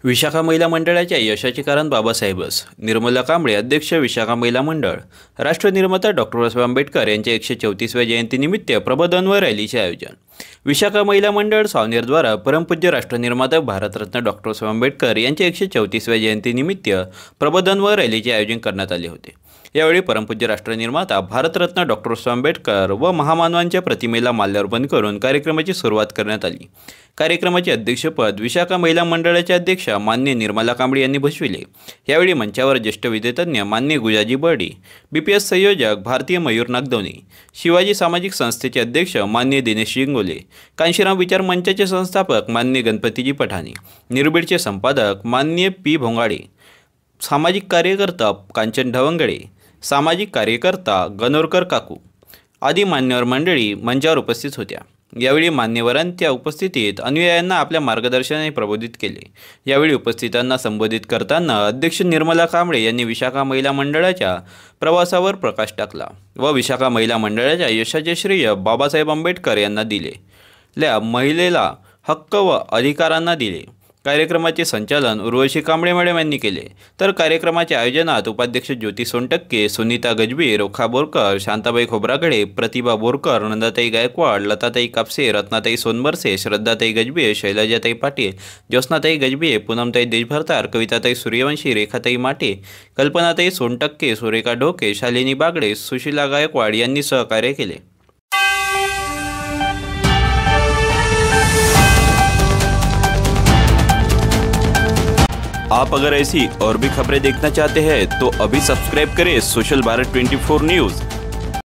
विशाखा महिला मंडळाच्या यशाचे कारण बाबासाहेबच. निर्मला कांबळे, अध्यक्ष, विशाखा महिला मंडळ. राष्ट्रनिर्माता डॉक्टर बाबासाहेब आंबेडकर यांच्या 134व्या जयंतीनिमित्त प्रबोधन व रॅलीचे आयोजन. विशाखा महिला मंडळ सावनेरद्वारा परमपूज्य राष्ट्रनिर्माता भारतरत्न डॉक्टर बाबासाहेब आंबेडकर यांच्या 134व्या जयंतीनिमित्त प्रबोधन व रॅलीचे आयोजन करण्यात आले होते. यावेळी परमपूज्य राष्ट्रनिर्माता भारतरत्न डॉक्टर बाबासाहेब आंबेडकर व महामानवांच्या प्रतिमेला माल्यार्पण करून कार्यक्रमाची सुरुवात करण्यात आली. कार्यक्रमाचे अध्यक्षपद विशाखा महिला मंडळाच्या अध्यक्षा मान्य निर्मला कांबळे यांनी भूषविले. यावेळी मंचावर ज्येष्ठ विद्यातज्ञ मान्य गुजाजी बर्डी, BPS संयोजक भारतीय मयूर नागदवनी, शिवाजी सामाजिक संस्थेचे अध्यक्ष मान्य दिनेश जिंगोले, कांशीराम विचार मंचाचे संस्थापक मान्य गणपतीजी पठाणी, निर्भीडचे संपादक मान्य P भोंगाडे, सामाजिक कार्यकर्ता कांचन ढवंगडे, सामाजिक कार्यकर्ता गणोरकर काकू आदी मान्यवर मंडळी मंचावर उपस्थित होत्या. यावेळी मान्यवरांच्या उपस्थितीत अनुयायांना आपल्या मार्गदर्शनाने प्रबोधित केले. यावेळी उपस्थितांना संबोधित करताना अध्यक्ष निर्मला कांबळे यांनी विशाखा महिला मंडळाच्या प्रवासावर प्रकाश टाकला व विशाखा महिला मंडळाच्या यशाचे श्रेय बाबासाहेब आंबेडकर यांना दिले. महिलेला हक्क व अधिकारांना दिले. कार्यक्रमाचे संचालन उर्वशी कांबळे मॅडम यांनी केले. तर कार्यक्रमाच्या आयोजनात उपाध्यक्ष ज्योती सोनटक्के, सुनीता गजबे, रोखा बोरकर, शांताबाई खोब्रागडे, प्रतिभा बोरकर, नंदाताई गायकवाड, लताताई कापसे, रत्नाताई सोनबरसे, श्रद्धाताई गजबे, शैलजाताई पाटील, ज्योत्स्नाताई गजबे, पूनमताई देशभरतार, कविताताई सूर्यवंशी, रेखाताई माटे, कल्पनाताई सोनटक्के, सुरेखा ढोके, शालिनी बागडे, सुशीला गायकवाड यांनी सहकार्य केले. आप अगर ऐसी और भी खबरें देखना चाहते हैं तो अभी सब्सक्राइब करें सोशल भारत 24 न्यूज़।